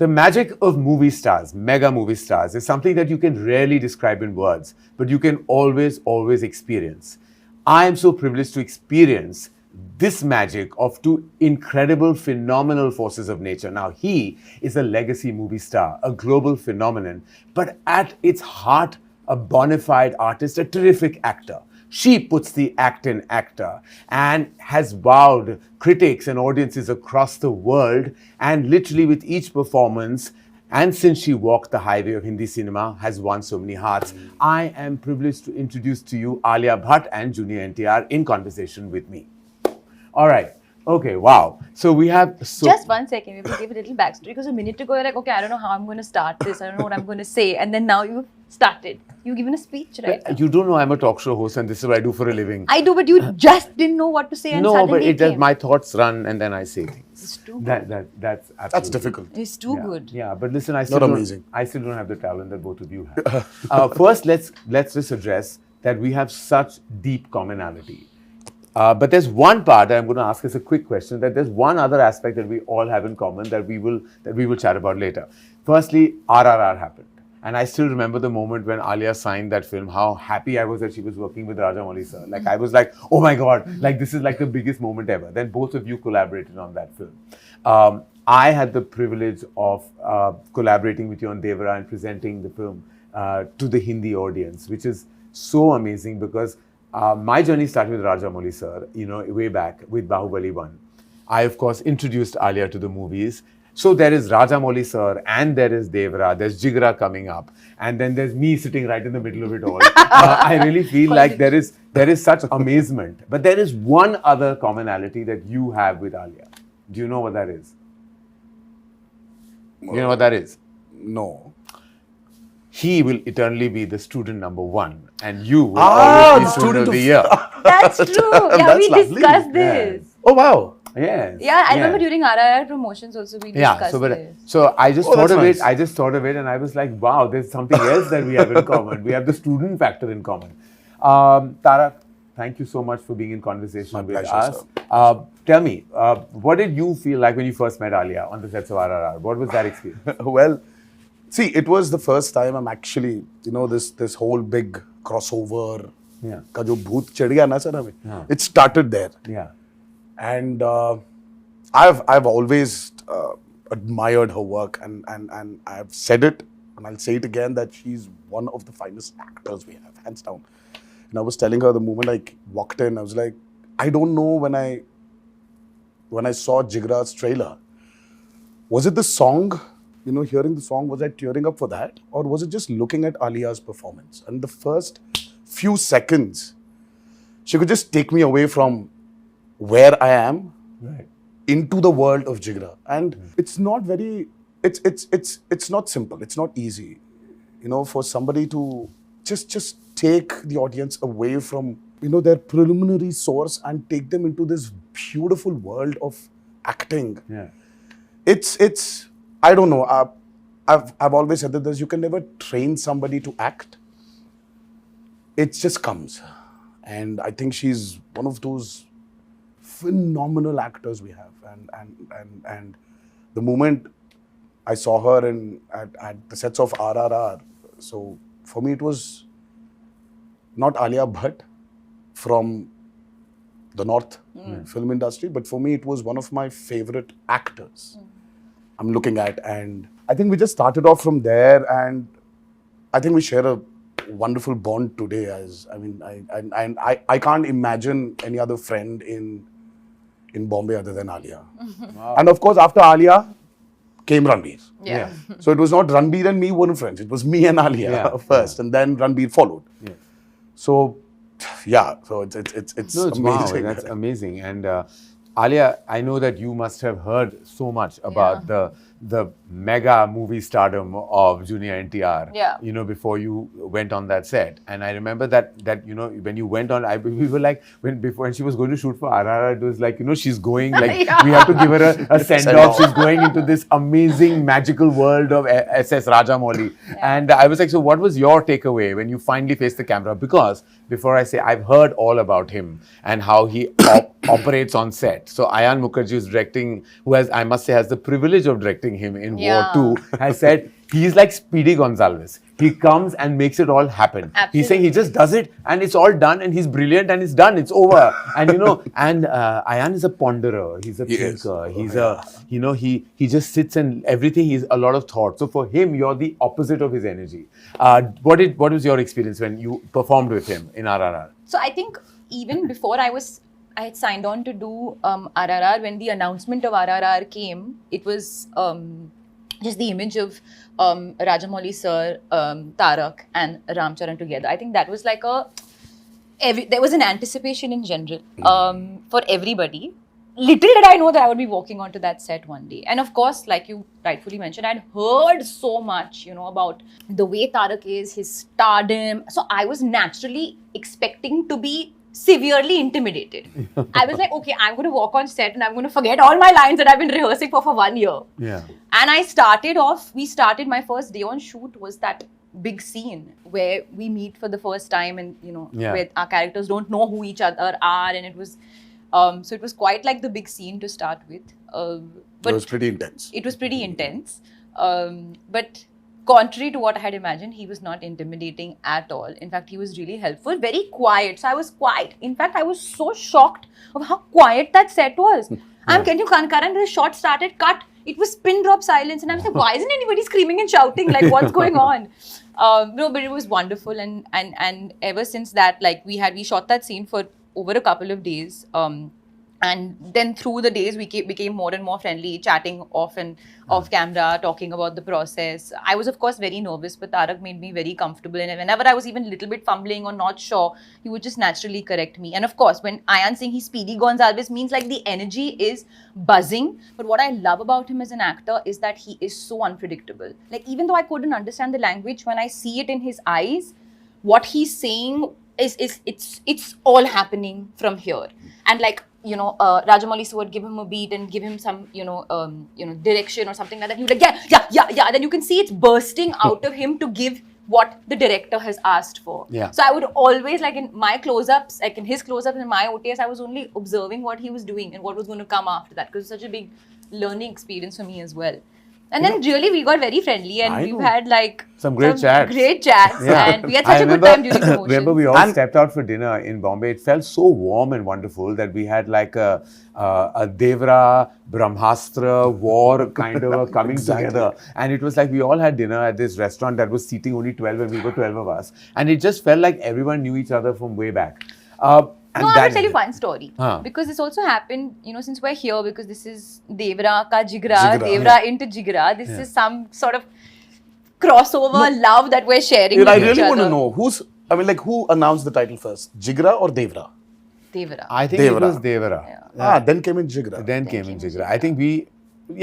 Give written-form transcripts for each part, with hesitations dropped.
The magic of movie stars, mega movie stars, is something that you can rarely describe in words, but you can always experience. I am so privileged to experience this magic of two incredible, phenomenal forces of nature. Now, he is a legacy movie star, a global phenomenon, but at its heart, a bona fide artist, a terrific actor. She puts the act in actor and has wowed critics and audiences across the world, and literally with each performance, and since she walked the highway of Hindi cinema, has won so many hearts. I am privileged to introduce to you Alia Bhatt and Junior NTR in conversation with me. All right. Okay, wow. So we have... Just 1 second, we have to give a little backstory, because a minute ago you're like, okay, I don't know how I'm going to start this, I don't know what I'm going to say, and then now you've started. You've given a speech, right? You don't know I'm a talk show host and this is what I do for a living. I do, but you just didn't know what to say, and no, suddenly but it came. my thoughts run and then I say things. It's too good. That's absolutely... That's difficult. It's too good. Yeah, but listen, I still Not amazing. I still don't have the talent that both of you have. First, let's just address that we have such deep commonality. But there's one part that I'm going to ask as a quick question, that there's one other aspect that we all have in common that we will chat about later. Firstly, RRR happened. And I still remember the moment when Alia signed that film, how happy I was that she was working with Rajamouli sir. Like, I was like, oh my God, like this is like the biggest moment ever. Then both of you collaborated on that film. I had the privilege of collaborating with you on Devara and presenting the film to the Hindi audience, which is so amazing because my journey started with Rajamouli sir, way back with Bahubali 1. I, of course, introduced Alia to the movies. So there is Rajamouli sir and there is Devara, there's Jigra coming up, and then there's me sitting right in the middle of it all. I really feel like there is such amazement. But there is one other commonality that you have with Alia. Do you know what that is? You know what that is? No. He will eternally be the student number 1 and you will always be student of the year. That's true. Yeah, That's we lovely. discussed this. Yes. Oh, wow. Yes. Yeah, I remember during RRR promotions also we discussed this. So I just Oh, thought that's of nice. it. I just thought of it, and I was like, "Wow, there's something else that we have in common. We have the student factor in common." Tarak, thank you so much for being in conversation My with pleasure, us. Tell me, what did you feel like when you first met Alia on the sets of RRR? What was that experience? Well, see, it was the first time I'm actually, this whole big crossover. Yeah. का जो भूत चढ़ गया ना sir हमें. हाँ. It started there. Yeah. And I've always admired her work, and I've said it and I'll say it again that she's one of the finest actors we have, hands down. And I was telling her the moment I walked in, I was like, I don't know when I saw Jigra's trailer, was it the song? Hearing the song, was I tearing up for that, or was it just looking at Alia's performance? And the first few seconds, she could just take me away from where I am. Right. Into the world of Jigra, and it's not very, it's not simple, it's not easy, for somebody to just take the audience away from their preliminary source and take them into this beautiful world of acting. Yeah. It's I don't know. I've always said that you can never train somebody to act. It just comes, and I think she's one of those phenomenal actors we have, and the moment I saw her at the sets of RRR, so for me it was not Alia Bhatt from the North film industry, but for me it was one of my favorite actors I'm looking at, and I think we just started off from there, and I think we share a wonderful bond today. I can't imagine any other friend in Bombay other than Alia. Wow. And of course, after Alia came Ranbir. Yeah. So it was not Ranbir and me weren't friends. It was me and Alia first, and then Ranbir followed. Yeah. So, yeah. So it's No, it's amazing. wow, that's amazing. And Alia, I know that you must have heard so much about the mega movie stardom of Junior NTR. Yeah. Before you went on that set, and I remember that when you went on, we were like when she was going to shoot for RRR, it was like she's going like we have to give her a send off. She's going into this amazing magical world of SS Rajamouli, and I was like, so what was your takeaway when you finally faced the camera? Because before I say, I've heard all about him and how he operates on set. So Ayan Mukherjee is directing, who has, I must say, has the privilege of directing him in Yeah. War 2, has said he's like Speedy Gonzalez. He comes and makes it all happen. He's saying he just does it and it's all done and he's brilliant and it's done. It's over. And and Ayan is a ponderer. He's a thinker. He's he just sits and everything. He's a lot of thought. So for him, you're the opposite of his energy. What was your experience when you performed with him in RRR? So I think even before I had signed on to do RRR, when the announcement of RRR came, it was just the image of Rajamouli sir, Tarak and Ramcharan together. I think that was like there was an anticipation in general for everybody. Little did I know that I would be walking onto that set one day. And of course, like you rightfully mentioned, I'd heard so much, about the way Tarak is, his stardom. So I was naturally expecting to be severely intimidated. I was like, okay, I'm going to walk on set and I'm going to forget all my lines that I've been rehearsing for 1 year. Yeah. And we started my first day on shoot was that big scene where we meet for the first time and, where our characters don't know who each other are. And it was, so it was quite like the big scene to start with. But it was pretty intense. It was pretty intense. But contrary to what I had imagined, he was not intimidating at all. In fact, he was really helpful, very quiet. So I was quiet. In fact, I was so shocked of how quiet that set was. Can you, Karan, the shot started, cut. It was pin drop silence. And I was like, why isn't anybody screaming and shouting? Like, what's going on? No, but it was wonderful. And ever since that, like, we shot that scene for over a couple of days. And then through the days, we became more and more friendly, chatting off camera, talking about the process. I was, of course, very nervous, but Tarak made me very comfortable. And whenever I was even a little bit fumbling or not sure, he would just naturally correct me. And of course, when Ayan saying he's Speedy Gonzalez means like the energy is buzzing. But what I love about him as an actor is that he is so unpredictable. Like, even though I couldn't understand the language, when I see it in his eyes, what he's saying it's all happening from here. And like, Rajamouli would give him a beat and give him some, direction or something like that. He would like, yeah. Then you can see it's bursting out of him to give what the director has asked for. Yeah. So I would always, like in my close-ups, like in his close-ups and my OTS, I was only observing what he was doing and what was going to come after that, because it's such a big learning experience for me as well. And then really we got very friendly and we've had like some great chats. And we had such a good time during promotion. Remember we all stepped out for dinner in Bombay. It felt so warm and wonderful that we had like a Devara, Brahmastra war kind of coming together. And it was like we all had dinner at this restaurant that was seating only 12 and we were 12 of us. And it just felt like everyone knew each other from way back. No, I will tell you one story. Because this also happened, since we're here, because this is Devara X Jigra, Devara into Jigra. This is some sort of crossover love that we're sharing with I each really other. want to know, who announced the title first? Jigra or Devara? Devara. I think it was Devara. Yeah. Then came in Jigra. Then came in Jigra. I think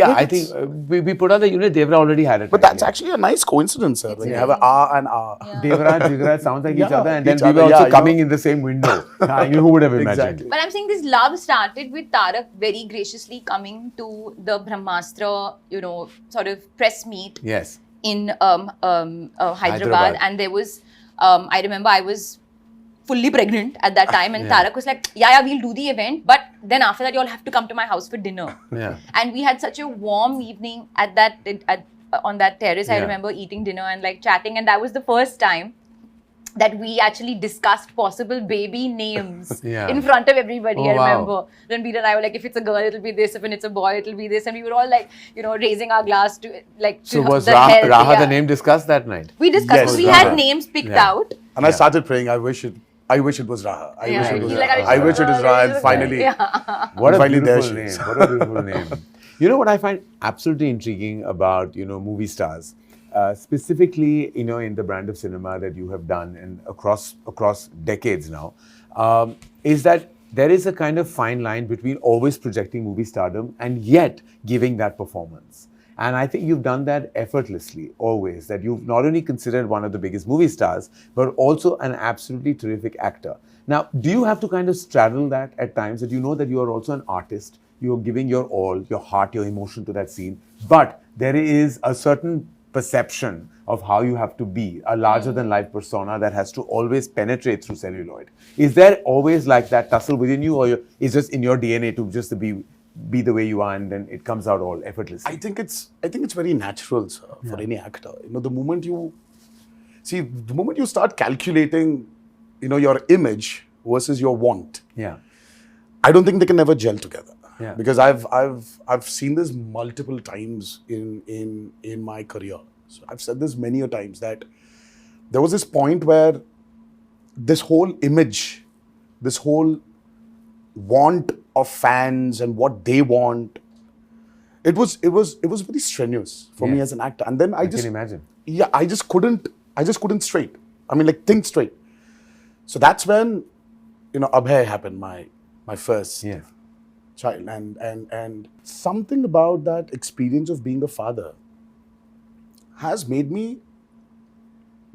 I think we put on the unit, Devara already had it. But that's actually a nice coincidence, sir. When you have an R and R. Yeah. Devara, Jigra, it sounds like each other, and then we were also coming in the same window. Who would have imagined? Exactly. But I'm saying this love started with Tarak very graciously coming to the Brahmastra, sort of press meet in Hyderabad. And there was, I remember I was fully pregnant at that time, and Tarak was like, yeah, we'll do the event, but then after that, you all have to come to my house for dinner. Yeah. And we had such a warm evening on that terrace. I remember eating dinner and like chatting, and that was the first time that we actually discussed possible baby names in front of everybody. I remember. Then Peter and I were like, if it's a girl, it'll be this. If it's a boy, it'll be this. And we were all like, raising our glass to like. So was Raha the name discussed that night? We discussed. We had names picked out. And I started praying. I wish it was Raha. I wish it was Raha. And finally, what a beautiful name. What a beautiful name. You know what I find absolutely intriguing about, movie stars, specifically, in the brand of cinema that you have done and across decades now, is that there is a kind of fine line between always projecting movie stardom and yet giving that performance. And I think you've done that effortlessly, always, that you've not only considered one of the biggest movie stars, but also an absolutely terrific actor. Now, do you have to kind of straddle that at times, that you know that you are also an artist, you're giving your all, your heart, your emotion to that scene, but there is a certain perception of how you have to be a larger than life persona that has to always penetrate through celluloid. Is there always like that tussle within you, or is just in your DNA to just be the way you are, and then it comes out all effortlessly? I think it's very natural, sir, for any actor. The moment you start calculating, your image versus your want, Yeah. I don't think they can never gel together. Yeah. Because I've seen this multiple times in my career. So I've said this many a times that there was this point where this whole image, this whole want of fans and what they want, it was very strenuous for me as an actor. And then I can imagine. Yeah, I just couldn't straight. I mean, like, think straight. So that's when, Abhay happened, my first child. And something about that experience of being a father has made me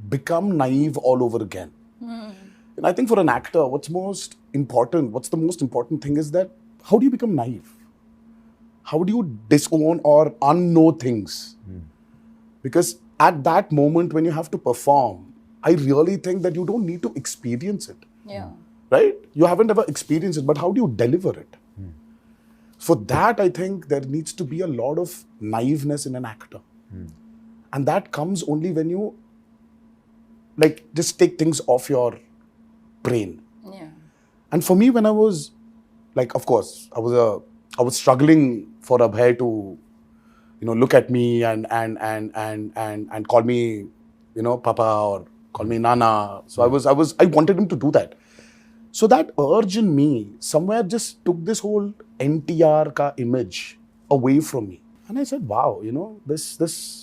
become naive all over again. And I think for an actor, what's the most important thing is that how do you become naive? How do you disown or unknow things? Because at that moment when you have to perform, I really think that you don't need to experience it. Yeah. Right? You haven't ever experienced it, but how do you deliver it? For that, I think there needs to be a lot of naiveness in an actor. And that comes only when you just take things off your brain. Yeah. And for me, when I was of course, I was struggling for Abhay to, look at me and call me, Papa, or call me Nana. So I wanted him to do that. So that urge in me somewhere just took this whole NTR ka image away from me. And I said, wow, this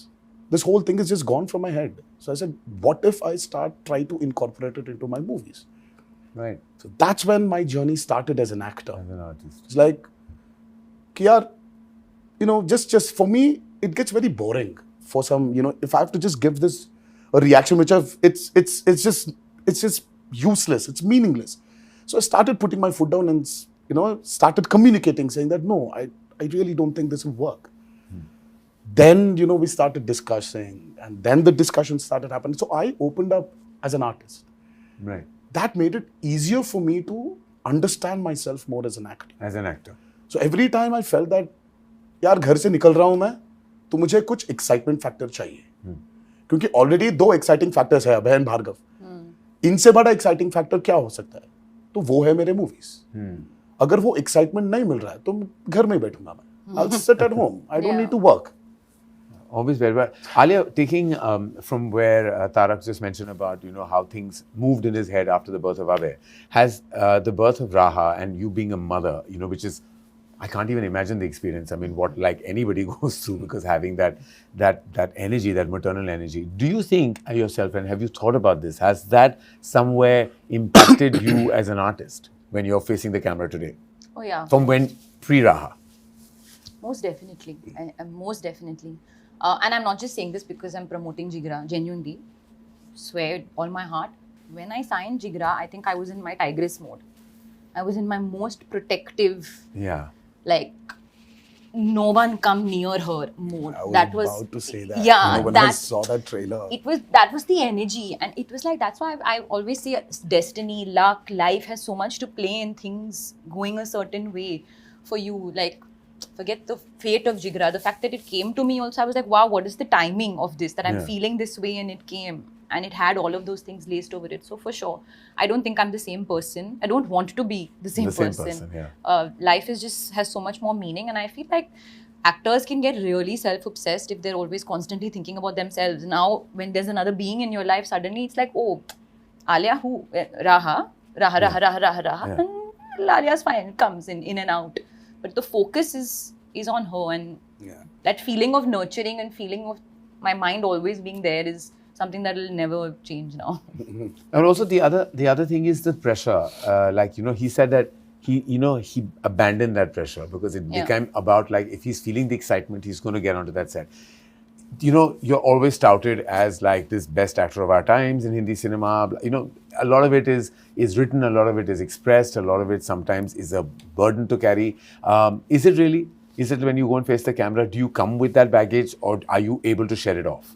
whole thing is just gone from my head. So I said, what if I try to incorporate it into my movies? Right. So that's when my journey started as an actor. As an artist. It's like, Kiyar, just for me, it gets very boring for some, if I have to just give this a reaction, it's just useless, it's meaningless. So I started putting my foot down and, started communicating, saying that, no, I really don't think this will work. Then, we started discussing, and then the discussion started happening. So I opened up as an artist. Right. That made it easier for me to understand myself more as an actor. As an actor. So every time I felt that, यार घर से निकल रहा हूं मैं, तो मुझे कुछ excitement factor चाहिए. क्योंकि already 2 exciting factors है, अभय और भार्गव. इनसे बड़ा exciting factor क्या हो सकता है? तो वो है मेरे movies. अगर वो excitement नहीं मिल रहा है, तो घर में ही बैठूंगा मैं. I'll sit at home. I don't need to work. Always very well. Alia, taking from where Tarak just mentioned about, how things moved in his head after the birth of Abhay, has the birth of Raha and you being a mother, which is, I can't even imagine the experience. I mean, what like anybody goes through, because having that energy, that maternal energy. Do you think yourself, and have you thought about this, has that somewhere impacted you as an artist when you're facing the camera today? Oh yeah. From when pre-Raha? Most definitely. Most definitely. And I'm not just saying this because I'm promoting Jigra, genuinely. Swear with all my heart. When I signed Jigra, I think I was in my tigress mode. I was in my most protective, no one come near her mode. I was about to say that. Yeah. When I saw that trailer. That was the energy. And it was like, that's why I always say destiny, luck, life has so much to play in things going a certain way for you. Forget the fate of Jigra. The fact that it came to me also, I was like, wow, what is the timing of this? That I'm feeling this way and it came. And it had all of those things laced over it. So for sure, I don't think I'm the same person. I don't want to be the same person. Life has so much more meaning. And I feel like actors can get really self-obsessed if they're always constantly thinking about themselves. Now, when there's another being in your life, suddenly it's like, oh, Alia, who? Raha. And Alia's fine, comes in and out. But the focus is on her, and that feeling of nurturing and feeling of my mind always being there is something that will never change now. And also the other thing is the pressure. He said that he abandoned that pressure because it became about if he's feeling the excitement, he's going to get onto that set. You're always touted as this best actor of our times in Hindi cinema. A lot of it is written, a lot of it is expressed, a lot of it sometimes is a burden to carry. Is it really? Is it when you go and face the camera, do you come with that baggage, or are you able to shed it off?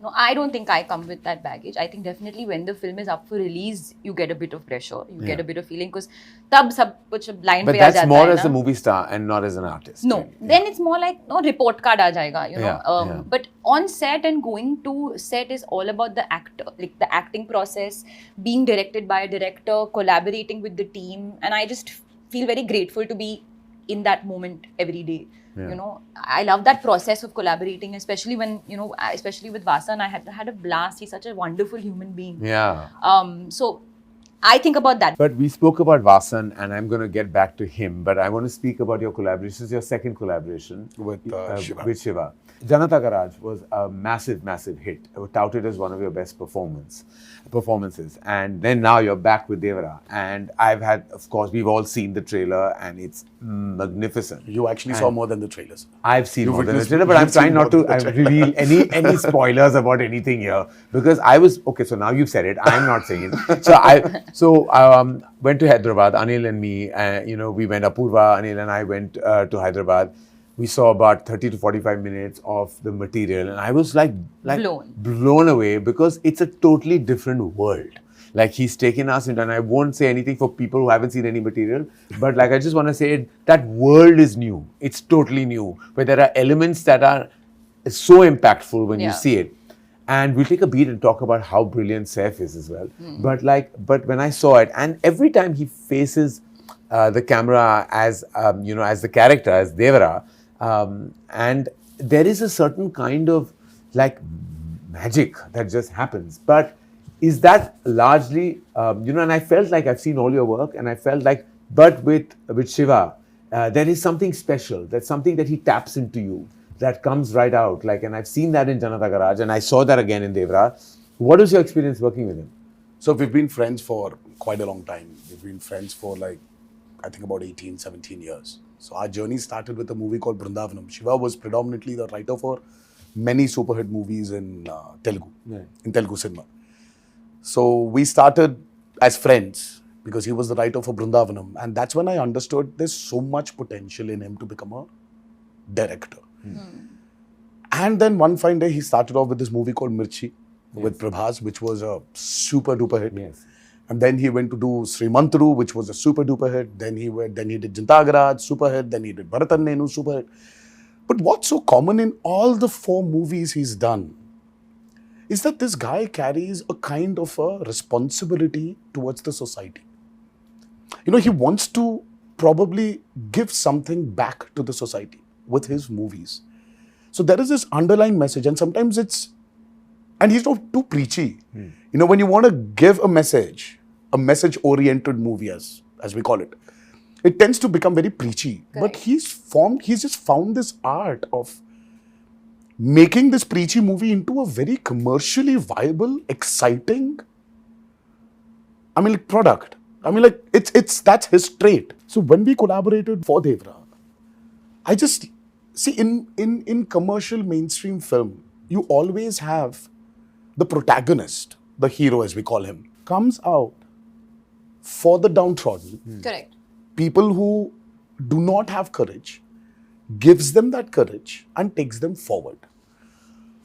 No, I don't think I come with that baggage. I think definitely when the film is up for release, you get a bit of pressure. You get a bit of feeling because tab sab kuch blind But pe aa that's jata more hai as na. a movie star and not as an artist. No, really. then it's more like no report card aa jayega, you know. Yeah. But on set and going to set is all about the actor, like the acting process, being directed by a director, collaborating with the team, and I just feel very grateful to be in that moment every day. You know, I love that process of collaborating, especially when, you know, especially with Vasan, I had a blast. He's such a wonderful human being. Yeah. So I think about that. But we spoke about Vasan, and I'm going to get back to him. But I want to speak about your collaboration. This is your second collaboration With Shiva. With Shiva. Janata Garage was a massive, massive hit. It was touted as one of your best performances. And then now you're back with Devara. And I've had, of course, we've all seen the trailer, and it's magnificent. You actually saw more than the trailers. I've seen You more than the witnessed- trailer, but I'm you've seen trying not more to than the trailer. reveal any spoilers about anything here, because I was okay. So now you've said it. I'm not saying it. So I went to Hyderabad. Anil and me, you know, we went. Apurva, Anil and I went to Hyderabad. We saw about 30 to 45 minutes of the material, and I was like blown away, because it's a totally different world. Like, he's taken us into, and I won't say anything for people who haven't seen any material, but like, I just want to say that world is new. It's totally new, where there are elements that are so impactful when you see it. And we'll take a beat and talk about how brilliant Saif is as well. But when I saw it, and every time he faces the camera as you know, as the character, as Devara, and there is a certain kind of like magic that just happens. But is that largely, you know, and I felt like I've seen all your work, and I felt like, but with Shiva, there is something special. There's something that he taps into you that comes right out. Like, and I've seen that in Janata Garage, and I saw that again in Devara. What was your experience working with him? So we've been friends for quite a long time. We've been friends for like, I think about 18, 17 years. So our journey started with a movie called Brindavanam. Shiva was predominantly the writer for many super hit movies in Telugu, in Telugu cinema. So we started as friends because he was the writer for Brindavanam. And that's when I understood there's so much potential in him to become a director. And then one fine day, he started off with this movie called Mirchi with Prabhas, which was a super duper hit. Yes. And then he went to do Srimantru, which was a super duper hit. Then he did Janata Garage, super hit. Then he did Bharatan Nenu, super hit. But what's so common in all the 4 movies he's done is that this guy carries a kind of a responsibility towards the society. You know, he wants to probably give something back to the society with his movies. So there is this underlying message, and sometimes and he's not too preachy. You know, when you want to give a message-oriented movie, as we call it, it tends to become very preachy. Correct. But he's just found this art of making this preachy movie into a very commercially viable, exciting, product. That's his trait. So when we collaborated for Devara, I just see in commercial mainstream film, you always have the protagonist, the hero as we call him, comes out for the downtrodden. Correct. People who do not have courage, gives them that courage and takes them forward.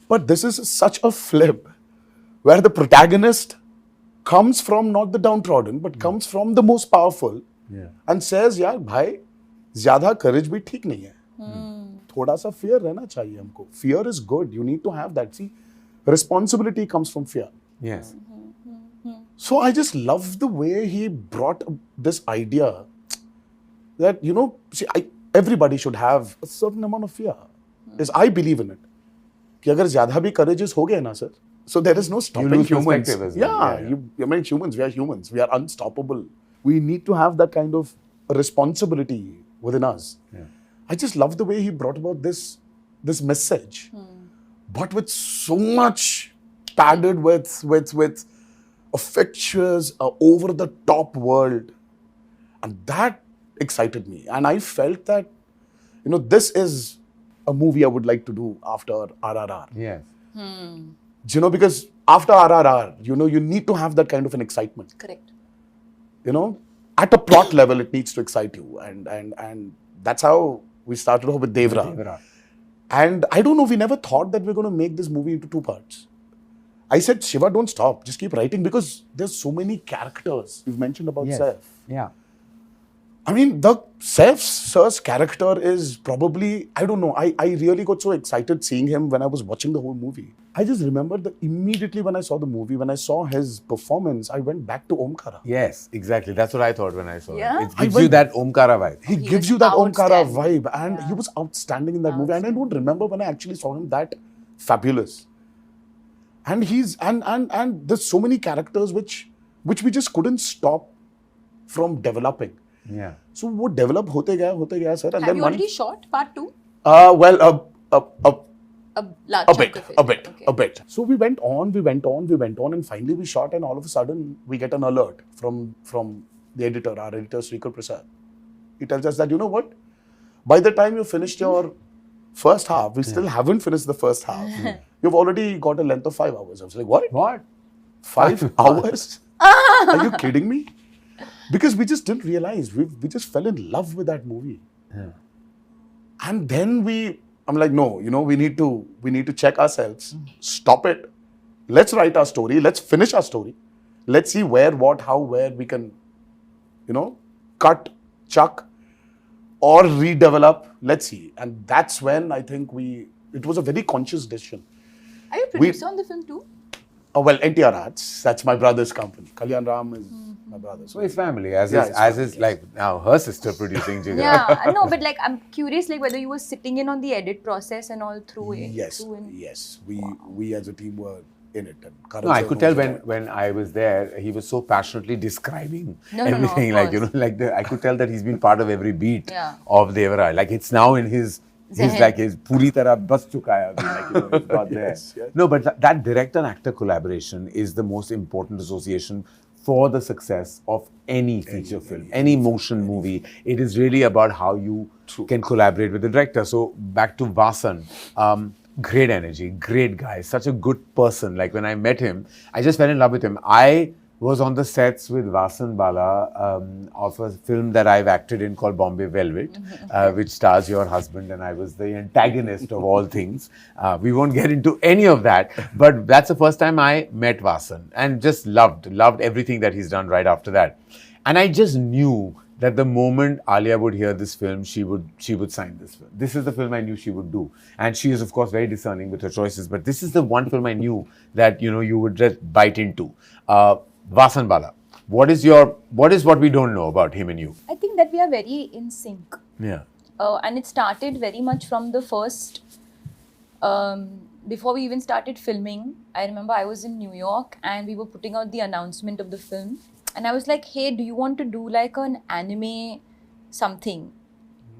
But this is such a flip where the protagonist comes from not the downtrodden, but comes from the most powerful and says, yaar, bhai, zyada courage bhi theek nahi hai. Thoda sa fear rehna chahiye humko. Fear is good. You need to have that. See, responsibility comes from fear. Yes. So I just love the way he brought this idea that, you know, see, everybody should have a certain amount of fear. Yes, I believe in it. कि अगर ज़्यादा भी courageous हो गए ना, sir, so there is no stopping lose humans. perspective as well. Humans, we are humans. We are unstoppable. We need to have that kind of responsibility within us. I just love the way he brought about this message, but with so much padded with a fictitious, over the top world, and that excited me. And I felt that, you know, this is a movie I would like to do after RRR. Yes. You know, because after RRR, you know, you need to have that kind of an excitement. Correct. You know, at a plot level, it needs to excite you, and that's how we started off with Devara. And I don't know, we never thought that we're going to make this movie into 2 parts. I said, Shiva, don't stop. Just keep writing because there's so many characters. You've mentioned about Saif. Yeah. I mean, the Saif sir's character is probably, I don't know, I really got so excited seeing him when I was watching the whole movie. I just remember that immediately when I saw the movie, when I saw his performance, I went back to Omkara. Yes, exactly. That's what I thought when I saw Yeah? it. It gives you that Omkara vibe. He He gives was you that Omkara outstanding. vibe, and he was outstanding in that movie. And I don't remember when I actually saw him that fabulous. And he's and there's so many characters which we just couldn't stop from developing. Yeah. So वो develop होते गया sir. And Have then you already shot part 2? well A large a chunk bit, of it. a bit. So we went on, and finally we shot, and all of a sudden we get an alert from the editor, our editor Srikar Prasad. He tells us that, you know what? By the time you finished your first half, we still haven't finished the first half. You've already got a length of 5 hours. I was like, what? What? 5 hours? Are you kidding me? Because we just didn't realize. We just fell in love with that movie. Yeah. And then I'm like, no, we need to check ourselves, stop it. Let's write our story. Let's finish our story. Let's see where, what, how, where we can, cut, chuck, or redevelop. Let's see. And that's when I think it was a very conscious decision. Are you a producer on the film too? Oh, well, NTR Arts, that's my brother's company. Kalyan Ram is my brother's. So it's family, as Yeah, is, it's as family, is like now her sister producing Jigra. Yeah, no, but like I'm curious, like whether you were sitting in on the edit process and all through it. Yes, through in- yes. We as a team were in it. And Karan No, I sir could tell knows about it. when I was there, he was so passionately describing No, everything. of Like, course. I could tell that he's been part of every beat Yeah. of Devara. Like, it's now in his, he's Zehen. like, his puri tarah bas chuka hai abhi, like, he's got there. Yes, yes. No, but that director and actor collaboration is the most important association for the success of any feature film, any motion movie. It is really about how you can collaborate with the director. So back to Vasan, great energy, great guy, such a good person. Like when I met him, I just fell in love with him. I was on the sets with Vasan Bala of a film that I've acted in called Bombay Velvet, which stars your husband, and I was the antagonist of all things. We won't get into any of that, but that's the first time I met Vasan and just loved everything that he's done right after that. And I just knew that the moment Alia would hear this film, she would sign this film. This is the film I knew she would do. And she is, of course, very discerning with her choices, but this is the one film I knew that, you would just bite into. Vasan Bala, what is what we don't know about him and you? I think that we are very in sync. Yeah. And it started very much from the first, before we even started filming. I remember I was in New York and we were putting out the announcement of the film. And I was like, hey, do you want to do like an anime something?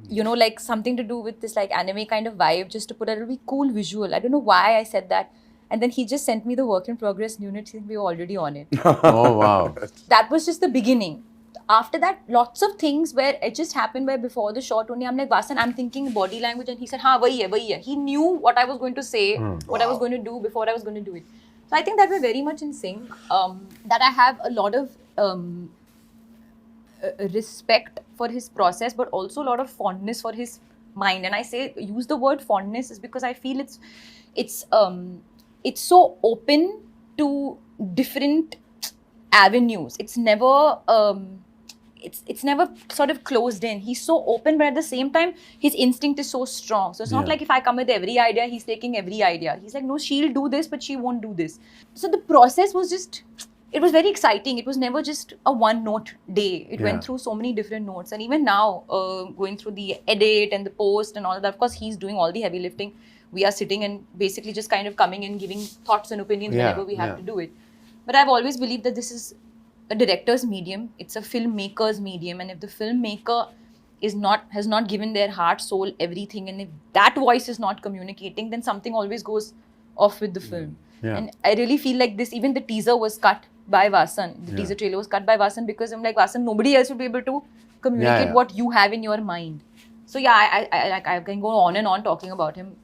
Like something to do with this like anime kind of vibe, just to put a really cool visual. I don't know why I said that. And then he just sent me the work in progress unit saying we were already on it. Oh, wow. That was just the beginning. After that, lots of things where it just happened where before the shot only, I'm like, Vasan, I'm thinking body language. And he said, haan, wahi hai. He knew what I was going to say, what I was going to do before I was going to do it. So I think that we're very much in sync. That I have a lot of respect for his process, but also a lot of fondness for his mind. And I use the word fondness is because I feel it's so open to different avenues. It's never it's never sort of closed in. He's so open, but at the same time, his instinct is so strong. So it's not like if I come with every idea, he's taking every idea. He's like, no, she'll do this, but she won't do this. So the process was it was very exciting. It was never just a one-note day. It went through so many different notes. And even now, going through the edit and the post and all that, of course, he's doing all the heavy lifting. We are sitting and basically just kind of coming and giving thoughts and opinions whenever we have to do it. But I've always believed that this is a director's medium. It's a filmmaker's medium. And if the filmmaker has not given their heart, soul, everything, and if that voice is not communicating, then something always goes off with the film. Yeah. And I really feel like even the teaser was cut by Vasan. The teaser trailer was cut by Vasan because I'm like, Vasan, nobody else will be able to communicate what you have in your mind. So I can go on and on talking about him.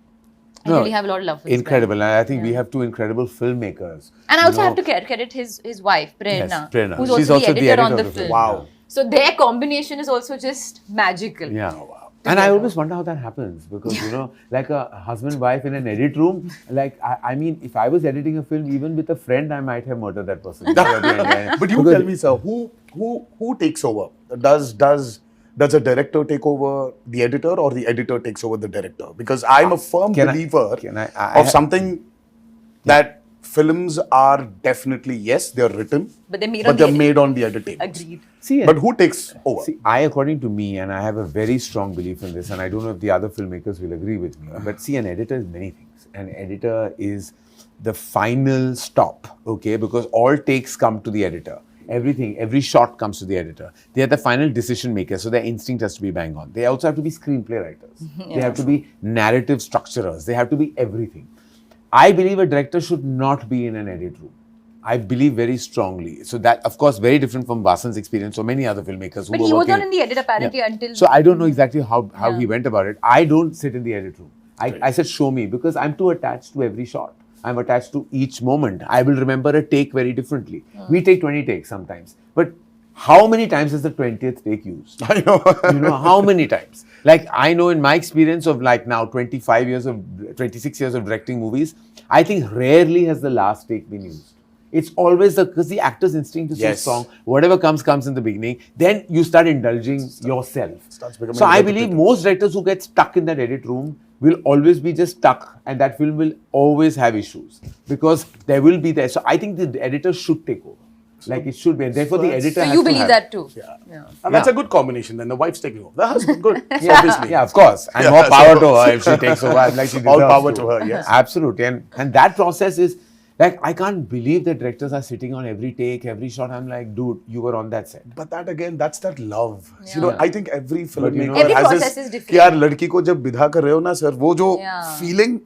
I really have a lot of love for this Incredible. guy. And I think we have two incredible filmmakers. And I also have to credit his wife, Prerna, Yes, Prerna. who's She's also the editor on the of film. Wow. So their combination is also just magical. Yeah. Oh, wow. And I always wonder how that happens because, you know, like a husband-wife in an edit room, like, I mean, if I was editing a film, even with a friend, I might have murdered that person. But you tell me, sir, who takes over? Does a director take over the editor or the editor takes over the director? Because I'm a firm believer of something that films are definitely, yes, they're written, But they're made on the editing. Agreed. See, But who takes over? See, according to me, and I have a very strong belief in this, and I don't know if the other filmmakers will agree with me, but see, an editor is many things. An editor is the final stop, okay? Because all takes come to the editor. Everything, every shot comes to the editor. They are the final decision makers, so their instinct has to be bang on. They also have to be screenplay writers. They have to be narrative structurers. They have to be everything. I believe a director should not be in an edit room. I believe very strongly. So that, of course, very different from Vasan's experience or many other filmmakers who But were he was working. not in the edit apparently until... So I don't know exactly how he went about it. I don't sit in the edit room. I said, show me, because I'm too attached to every shot. I'm attached to each moment. I will remember a take very differently. We take 20 takes sometimes. But how many times is the 20th take used? I know. You know, how many times? Like, I know in my experience of like now 26 years of directing movies, I think rarely has the last take been used. It's always because the actor's instinct is so strong. Whatever comes in the beginning. Then you start indulging yourself. So I believe most directors who get stuck in that edit room will always be just stuck, and that film will always have issues because there will be there. So I think the editor should take over. Like it should be, and therefore the editor. So you believe that too? Yeah. And that's a good combination. Then the wife's taking over. The husband, good. Obviously. Yeah, of course. And more power to her if she takes over. Like she all power to her. Yes. Absolutely. And that process is like, I can't believe that directors are sitting on every take, every shot. I'm like, dude, you were on that set. But that again, that's that love. You know, I think every filmmaker every has process this. is different. कि यार लड़की को जब विदा कर रहे हो ना सर, वो जो feeling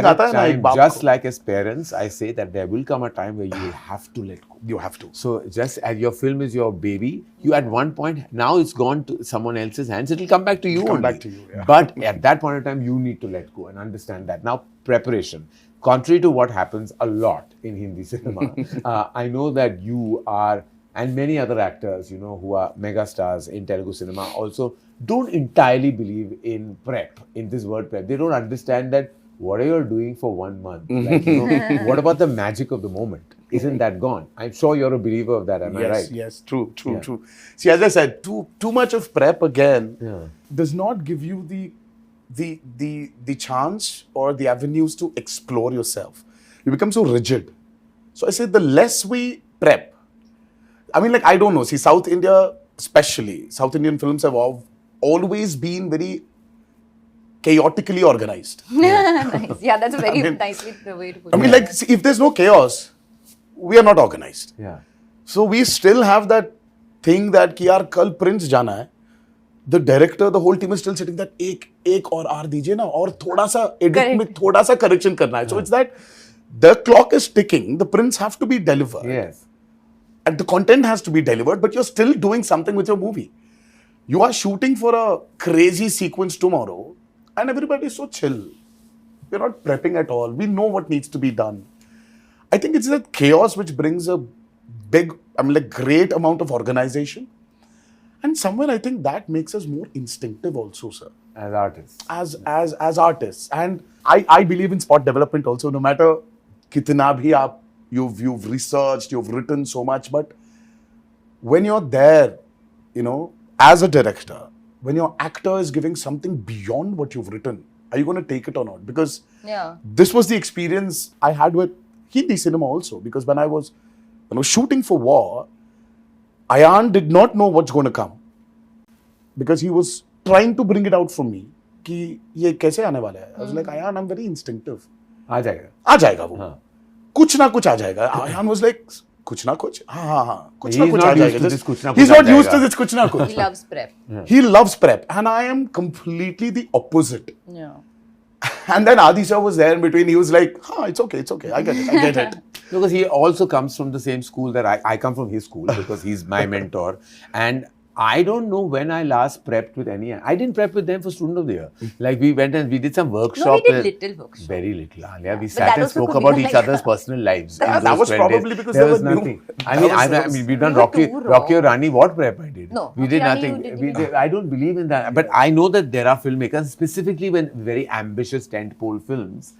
आता है ना एक बाप को. Just like as parents, I say that there will come a time where you will have to let go. You have to. So just as your film is your baby, you at one point, now it's gone to someone else's hands, it will come back to you only. Back to you, yeah. But at that point in time, you need to let go and understand that. Now, preparation. Contrary to what happens a lot in Hindi cinema, I know that you are, and many other actors, you know, who are mega stars in Telugu cinema also don't entirely believe in prep, in this word prep. They don't understand that what are you doing for 1 month? Like, you know, what about the magic of the moment? Isn't that gone? I'm sure you're a believer of that, am I right? Yes, true. See, as I said, too much of prep again does not give you the chance or the avenues to explore yourself. You become so rigid. So I say the less we prep, I mean, like, I don't know. See, South India, especially, South Indian films have always been very chaotically organized. Nice. Yeah, that's a very nice way to put it. I mean, like, see, if there's no chaos, we are not organized. Yeah. So we still have that thing that कि यार कल Prince जाना है. The director, the whole team is still sitting that एक और R दीजिए ना और थोड़ा सा edit में थोड़ा सा correction करना है. So it's that the clock is ticking. The prints have to be delivered. Yes. And the content has to be delivered, but you're still doing something with your movie. You are shooting for a crazy sequence tomorrow, and everybody is so chill. We're not prepping at all. We know what needs to be done. I think it's that chaos which brings a great amount of organization. And somewhere I think that makes us more instinctive also, sir. As artists. As artists. And I believe in spot development also, no matter kitna bhi you've researched, you've written so much, but when you're there, you know, as a director, when your actor is giving something beyond what you've written, are you going to take it or not? Because this was the experience I had with Hindi cinema also. Because when I was shooting for War, Ayan did not know what's going to come. Because he was trying to bring it out from me. कि ये कैसे आने वाला है? I was like, Ayan, I'm very instinctive. आ जाएगा. आ जाएगा वो. कुछ ना कुछ आ जाएगा. Ayan was like, कुछ ना कुछ. हाँ. कुछ ना कुछ आ जाएगा. He's not used to this कुछ ना कुछ. He loves prep. He loves prep. And I am completely the opposite. Yeah. And then Adi sir was there in between. He was like, it's okay. I get it. Because he also comes from the same school that I come from his school because he's my mentor. And I don't know when I last prepped with any. I didn't prep with them for Student of the Year. Like we went and we did some workshop. No, we did little workshop. Very little. Alia. We But sat that and also spoke could be about like- each other's personal lives. in That those was 12 probably days. because there they was were new. nothing. I That mean, was- I that was- mean, we've done We were Rocky, too Rocky raw. or Rani. What prep I did? No, we Rocky did Rani nothing. you did We even- did, I don't believe in that. But I know that there are filmmakers, specifically when very ambitious tentpole films.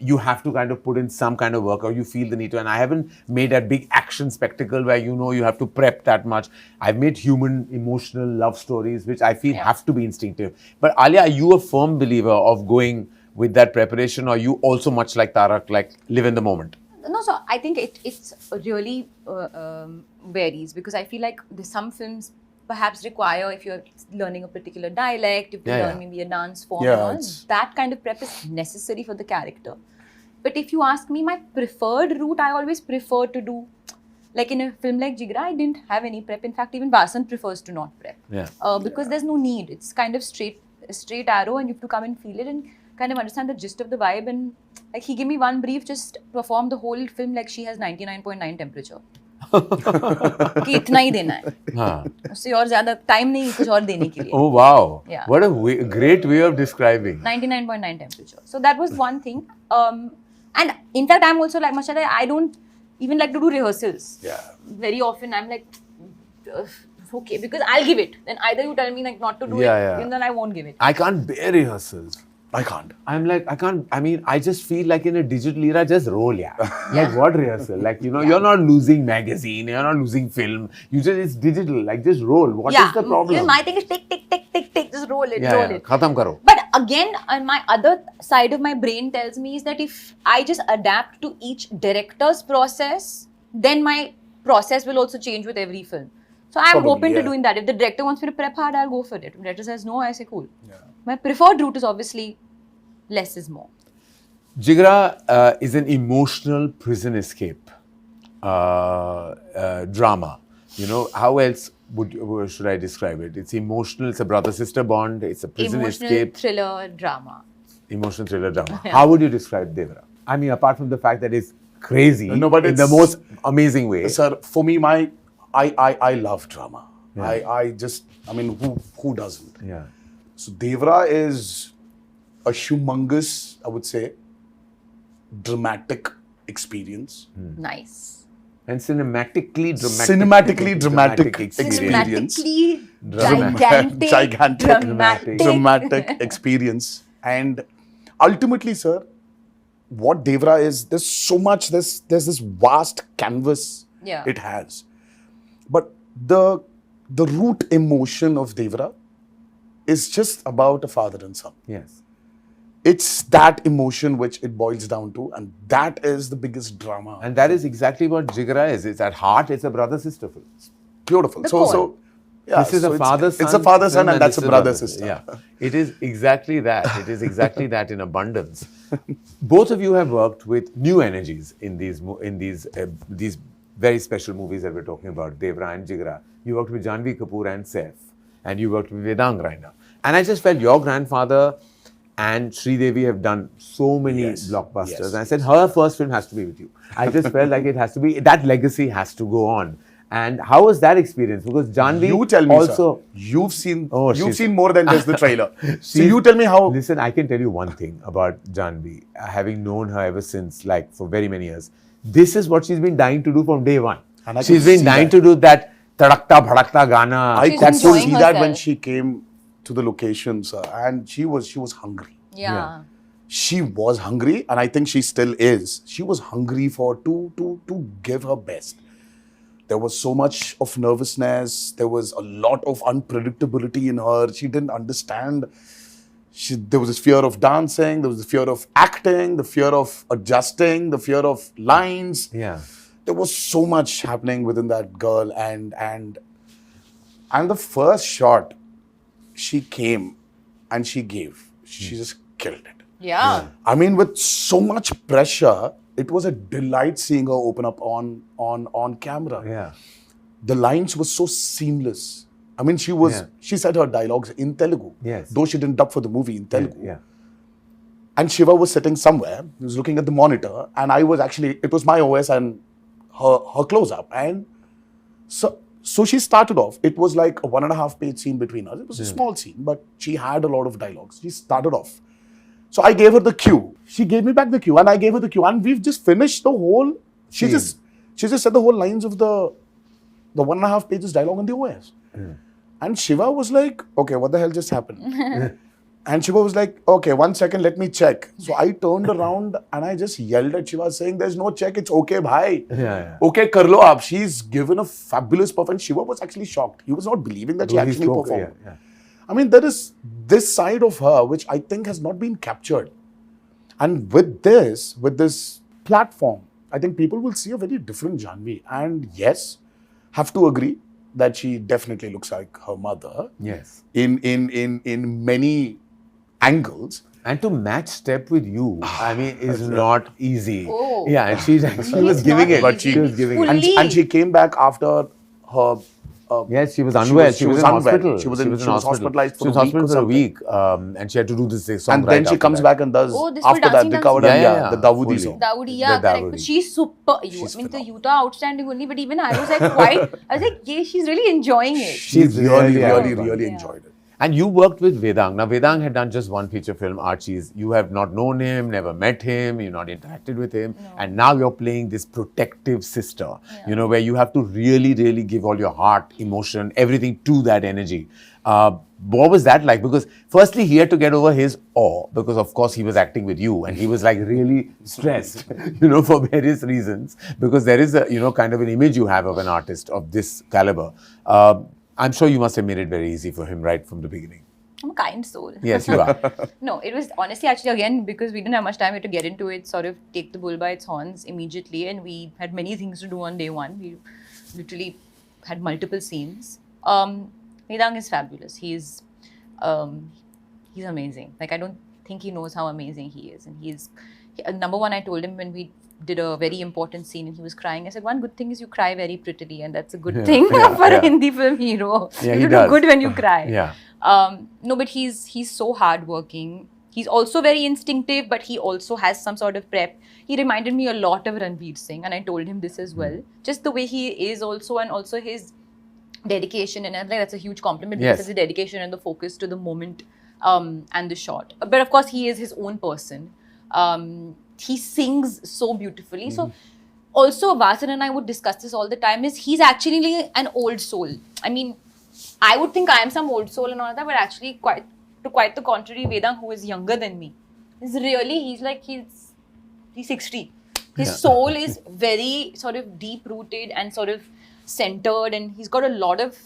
You have to kind of put in some kind of work, or you feel the need to. And I haven't made that big action spectacle where you have to prep that much. I've made human, emotional love stories, which I feel have to be instinctive. But Alia, are you a firm believer of going with that preparation, or you also much like Tarak, like live in the moment? No, so I think it's really varies, because I feel like there's some films perhaps require, if you're learning a particular dialect, if you learn maybe a dance form Yeah, and all, it's- that kind of prep is necessary for the character. But if you ask me, my preferred route, I always prefer to do, like in a film like Jigra, I didn't have any prep. In fact, even Vasant prefers to not prep. Because there's no need. It's kind of straight arrow, and you have to come and feel it and kind of understand the gist of the vibe. And like he gave me one brief, just perform the whole film like she has 99.9 temperature. कि इतना ही देना है, उससे और ज़्यादा time नहीं कुछ और देने के लिए. Oh wow! Yeah. What a great way of describing. 99.9 temperature. So that was one thing. And in fact, I'm also like Mashada, I don't even like to do rehearsals. Yeah. Very often, I'm like, okay, because I'll give it. Then either you tell me like not to do Yeah. it, and then I won't give it. I can't bear rehearsals. I can't. I'm like, I can't, I mean, I just feel like in a digital era, just roll, yeah. Like what rehearsal? Like, you're not losing magazine, you're not losing film. It's digital, like just roll. What is the problem? Even my thing is tick, just roll it, roll it. Khatam karo. But again, on my other side of my brain tells me is that if I just adapt to each director's process, then my process will also change with every film. So I'm Probably, open to yeah. doing that. If the director wants me to prep hard, I'll go for it. If the director says no, I say cool. My preferred route is obviously less is more. Jigra is an emotional prison escape drama. How else should I describe it? It's emotional, it's a brother-sister bond, it's a prison Emotional escape. thriller drama. Emotional thriller drama. How would you describe Devara? I mean, apart from the fact that it's crazy No, but in the it's- most amazing way. Sir, for me, I love drama. I mean, who doesn't? Yeah. So Devara is a humongous, I would say, dramatic experience. Nice. And cinematically dramatic experience. Cinematically Gigantic. dramatic. Dramatic experience. And ultimately, sir, what Devara is, there's so much, there's this vast canvas Yeah. it has. But the root emotion of Devara is just about a father and son. Yes. It's that emotion which it boils down to, and that is the biggest drama. And that is exactly what Jigra is. It's at heart, it's a brother-sister film. Beautiful. The So core. yeah, This is so a father-son. It's a father-son, film and that's a this is brother-sister. Yeah. It is exactly that. It is exactly that in abundance. Both of you have worked with new energies in these very special movies that we're talking about, Devara and Jigra. You worked with Janvi Kapoor and Saif, and you worked with Vedang Raina. And I just felt your grandfather and Sridevi have done so many blockbusters. Yes. And I said, her first film has to be with you. I just felt like it has to be, that legacy has to go on. And how was that experience? Because Janvi You tell me, also... sir. You've seen she's- more than just the trailer. So She's- you tell me how. Listen, I can tell you one thing about Janvi. Having known her ever since, like for very many years, this is what she's been dying to do from day one. And I She's could been see dying that. to do that tadakta bhadakta Gana. I She's could enjoying see that when herself. she came to the location, sir, and she was hungry. Yeah. She was hungry, and I think she still is. She was hungry to give her best. There was so much of nervousness. There was a lot of unpredictability in her. She didn't understand. There was this fear of dancing. There was the fear of acting. The fear of adjusting. The fear of lines. Yeah. There was so much happening within that girl, and the first shot, she came and she gave. She just killed it. Yeah. I mean, with so much pressure, it was a delight seeing her open up on camera. Yeah. The lines were so seamless. I mean, she said her dialogues in Telugu. Yes. Though she didn't dub for the movie in Telugu. Yeah. And Shiva was sitting somewhere. He was looking at the monitor, and it was my OS and her close up. And so So she started off, it was like a 1.5 page scene between us. It was a small scene, but she had a lot of dialogues. She started off. So I gave her the cue. She gave me back the cue and I gave her the cue. And we've just finished the whole, she just said the whole lines of the 1.5 pages dialogue on the OS. And Shiva was like, okay, what the hell just happened? And Shiva was like, okay, 1 second, let me check. So I turned around and I just yelled at Shiva saying, there's no check, it's okay, bhai. Okay, kar lo aap. She's given a fabulous performance. Shiva was actually shocked. He was not believing that she actually performed. I mean, there is this side of her which I think has not been captured. And with this platform, I think people will see a very different Janhvi. And yes, have to agree that she definitely looks like her mother. Yes. In many angles. And to match step with you, I mean, is not easy. Oh. Yeah, and she was giving it. But She was giving it. Fully. And she came back after her. Yes, she was unwell. She was in unwell. hospital. She was hospitalized for she was a week hospitalized or for a week, and she had to do this song. And then she comes back and does this after whole that the dancing cover dance. the Dawoodi fully. song. Dawoodi, yeah, The correct. Dawoodi. But she's super. She's I mean, the phenomenal. Utah outstanding only, but even I was like quite. I was like, yeah, she's really enjoying it. She's really Yeah. enjoyed it. And you worked with Vedang. Now, Vedang had done just one feature film, Archie's. You have not known him, never met him, you've not interacted with him. No. And now you're playing this protective sister, you know, where you have to really, really give all your heart, emotion, everything to that energy. What was that like? Because firstly, he had to get over his awe because, of course, he was acting with you and he was like really stressed, you know, for various reasons. Because there is a, you know, kind of an image you have of an artist of this caliber. I'm sure you must have made it very easy for him right from the beginning. I'm a kind soul. Yes, you are. No, it was honestly actually again because we didn't have much time to get into it, sort of take the bull by its horns immediately, and we had many things to do on day one. We literally had multiple scenes. Vedang is fabulous. He's amazing. Like I don't think he knows how amazing he is, and number one, I told him when we did a very important scene and he was crying. I said, one good thing is you cry very prettily, and that's a good thing for a Hindi film hero. Yeah, you he do does. good when you cry. Yeah. No, but he's so hardworking. He's also very instinctive, but he also has some sort of prep. He reminded me a lot of Ranveer Singh, and I told him this as well. Just the way he is also, and also his dedication, and I think that's a huge compliment because it's the dedication and the focus to the moment and the shot. But of course, he is his own person. He sings so beautifully. So also, Vasan and I would discuss this all the time, is he's actually an old soul. I mean, I would think I am some old soul and all that, but actually quite the contrary, Vedang, who is younger than me, is really, he's 60. His soul is very sort of deep-rooted and sort of centered, and he's got a lot of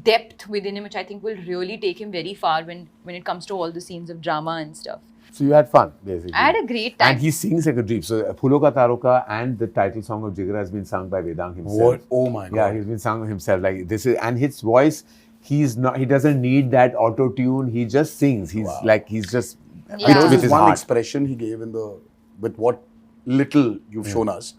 depth within him, which I think will really take him very far when it comes to all the scenes of drama and stuff. So you had fun, basically. I had a great time. And he sings like a dream. So Phulo Ka Taroka and the title song of Jigra has been sung by Vedang himself. What? Oh my God. Yeah, he's been sung himself. Like this is, and his voice, he doesn't need that auto tune. He just sings. He's just Yeah. There was with this his one heart. expression he gave with what little you've shown us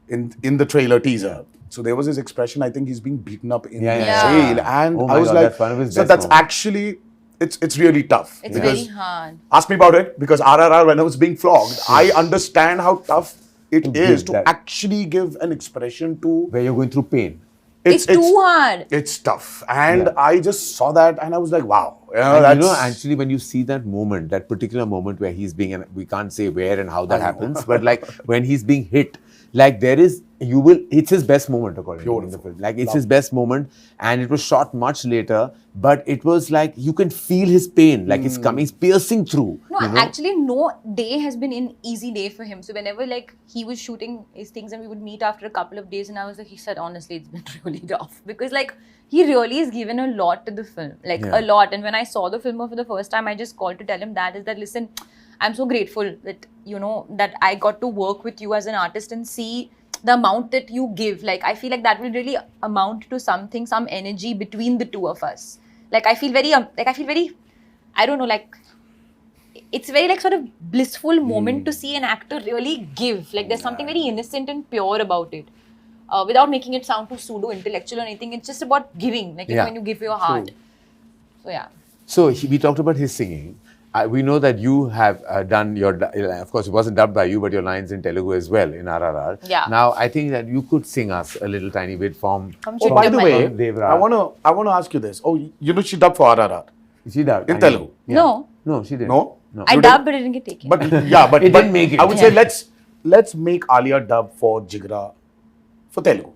in the trailer teaser. So there was his expression. I think he's being beaten up in jail, and Oh my I was God, like, that's one of his so best that's moments. actually it's really tough. It's because very hard. ask me about it, because RRR, when I was being flogged, I understand how tough it is to that. actually give an expression to. Where you're going through pain. It's too hard. It's tough, and I just saw that, and I was like, wow. And you know, actually, when you see that moment, that particular moment where he's being, and we can't say where and how that happens, but like when he's being hit, like it's his best moment according to me in the film. Like it's his best moment, and it was shot much later, but it was like you can feel his pain, like it's coming, it's piercing through. No, you know? actually, no day has been an easy day for him. So whenever like he was shooting his things and we would meet after a couple of days, and I was like, he said, honestly, it's been really tough because like he really has given a lot to the film, like a lot. And when I saw the film for the first time, I just called to tell him that listen, I'm so grateful that that I got to work with you as an artist and see the amount that you give. Like I feel like that will really amount to something, some energy between the two of us. Like I feel very I don't know, like it's very like sort of blissful moment to see an actor really give. Like there's something very innocent and pure about it. Without making it sound too pseudo-intellectual or anything, it's just about giving, like when you give your heart. So yeah. So we talked about his singing. we know that you have done your, of course, it wasn't dubbed by you, but your lines in Telugu as well in RRR. Yeah. Now, I think that you could sing us a little tiny bit from. Oh, by the way, Devara. I wanna ask you this. Oh, you know she dubbed for RRR She dubbed in Telugu. No. No, she didn't. No? No. I You dubbed, but it didn't get taken. But yeah, but It didn't make it. I would say let's make Alia dub for Jigra for Telugu.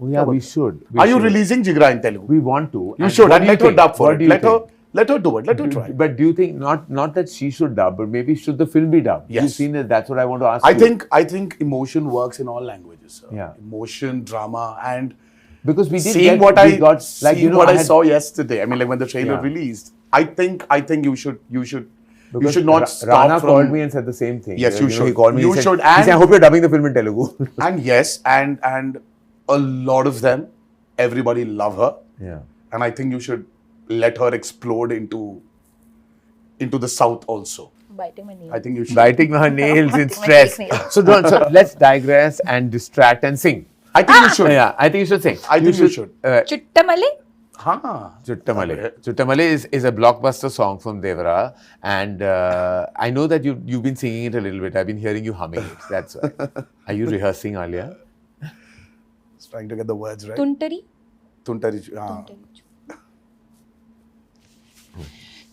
Oh, yeah, we should. We Are you should. releasing Jigra in Telugu? We want to. You should, what and do you let her think? dub for What it. do you think? Let her do it. Let her try. But do you think not that she should dub, but maybe should the film be dubbed? Yes. You've seen it. That's what I want to ask I you. think emotion works in all languages. Sir. Yeah. Emotion, drama, and Because we did seeing get, what we got, like, you know, what I had- saw yesterday. I mean, like when the trailer Yeah. released. I think you should Because not stop Rana from. called me and said the same thing. Yes, you know, should. He called me. You he said, should, He said, I and- hope you're dubbing the film in Telugu. And yes, and a lot of them, everybody love her, Yeah. and I think you should let her explode into the south also. Biting my nails. I think you should. Biting her nails in My stress. fake nails. So let's digress and distract and sing. I think you should. Yeah, I think you should sing. I think you should. Chuttamale? Huh. Chuttamale. Chuttamale is a blockbuster song from Devara, and I know that you've been singing it a little bit. I've been hearing you humming it. That's why. Are you rehearsing, Alia? Just trying to get the words right. Tuntari? Tuntari.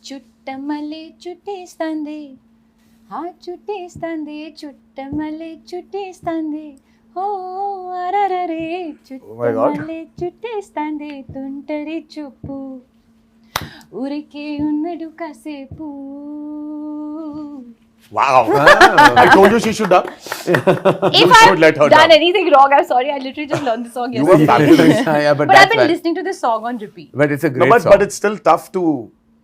చుట్టమలే చుట్టేస్తాంది ఆ చుట్టేస్తాంది చుట్టమలే చుట్టేస్తాంది ఓ అరరరే చుట్టమలే చుట్టేస్తాంది తుంటరి చూపు ఊరికే ఉన్నడు కాసేపు Wow. I told you she should dub. If should I've let her done dub. anything wrong, I'm sorry. I literally just learned the song You were yesterday. fabulous. Yeah, But I've that's been why- listening to this song on repeat. But it's a No, great but song. it's still tough to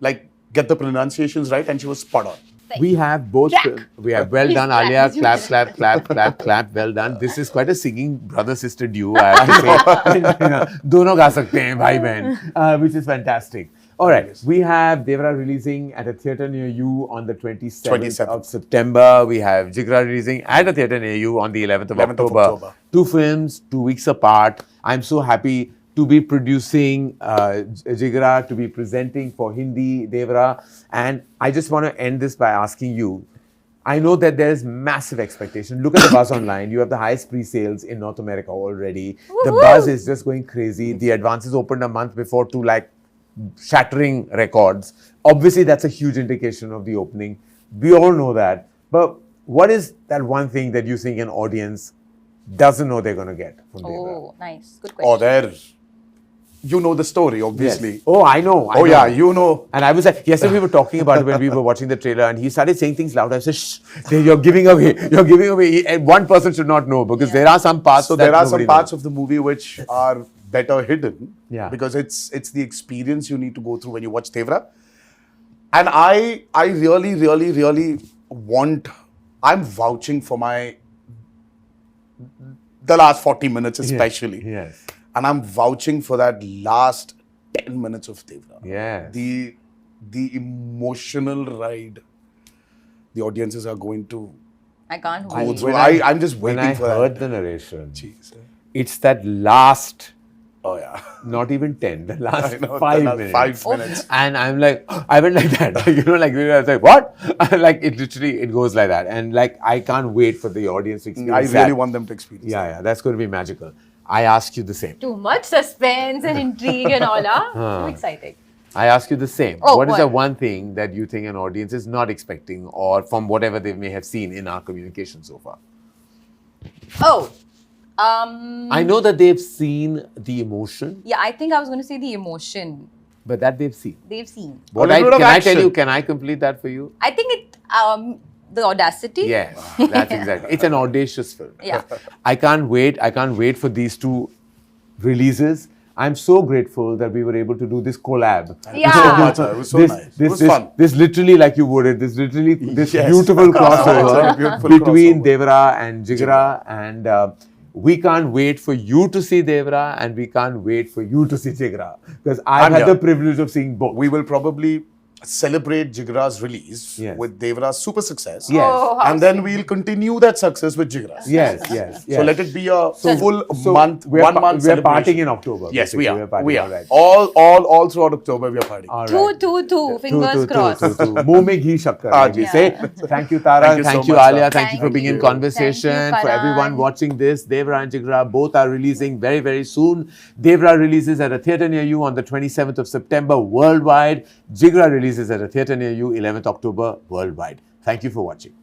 like get the pronunciations right, and she was spot on. We have both. Jack. We have well done, Jack. Alia. Clap, clap, clap, clap, clap. Well done. This is quite a singing brother-sister duo, I have to say. दोनों गा सकते हैं भाई बहन, which is fantastic. All right, we have Devara releasing at a theatre near you on the 27th of September. We have Jigra releasing at a theatre near you on the 11th of 11th of October. October. Two films, 2 weeks apart. I'm so happy to be producing Jigra, to be presenting for Hindi, Devara. And I just want to end this by asking you, I know that there's massive expectation. Look at the buzz online. You have the highest pre-sales in North America already. The buzz is just going crazy. The advances opened a month before to like shattering records. Obviously, that's a huge indication of the opening. We all know that. But what is that one thing that you think an audience doesn't know they're going to get from Devara? Oh, nice. Good Oh, question. there. You know the story, obviously. Yes. Oh, I know. I Oh know. yeah, you know. And I was like, yesterday we were talking about it when we were watching the trailer, and he started saying things loud. I said, "Shh, you're giving away. You're giving away." And one person should not know because there are some parts. So that there are some nobody parts knows. of the movie which are better hidden. Yeah. Because it's the experience you need to go through when you watch Devara. And I really want. I'm vouching for the last 40 minutes especially. Yes. And I'm vouching for that last 10 minutes of Devara. Yes. The emotional ride the audiences are going to I can't go wait. through. When I'm just When waiting I for heard that. the narration, Jeez. it's that last, Oh yeah. not even 10, the last I know, 5 the last minutes. 5 minutes. And I'm like, I went like that. You know, like I was like, what? Like it literally, it goes like that. And like, I can't wait for the audience to I experience really that. want them to experience that. Yeah, that's going to be magical. I ask you the same. Too much suspense and intrigue and all, huh? Too exciting. I ask you the same. Oh, what is what? the one thing that you think an audience is not expecting, or from whatever they may have seen in our communication so far? Oh, I know that they've seen the emotion, yeah, I think I was going to say the emotion but that they've seen. they've seen. What little bit of can I tell action. you? Can I complete that for you? I think the audacity. Yes, that's exactly. It's an audacious film. Yeah. I can't wait. I can't wait for these two releases. I'm so grateful that we were able to do this collab. Yeah. So much. It was so nice. It was fun. This literally, like you would it, this Yes. beautiful crossover Beautiful between crossover. Devara and Jigra. And we can't wait for you to see Devara, and we can't wait for you to see Jigra. Because I've I'm had here. the privilege of seeing both. We will probably celebrate Jigra's release Yes. with Devara's super success. Yes. Oh, how And then we'll continue that success with Jigra. Yes, yes, yes. So let it be a full So month, we're 1 month We're celebration. partying in October. Yes, we basically. are. We're partying, We are. All right. All throughout October, we are partying. All Two, right. two, two. Fingers Two. crossed. Muh mein ghee shakkar, like we Yeah. say. Thank you, Tara. Thank you so Thank you, much, Alia. Tara. Thank you for being in Thank you. conversation. Thank you, For everyone Karan. watching this, Devara and Jigra both are releasing very, very soon. Devara releases at a theatre near you on the 27th of September worldwide. Jigra releases at a theatre near you 11th October worldwide. Thank you for watching.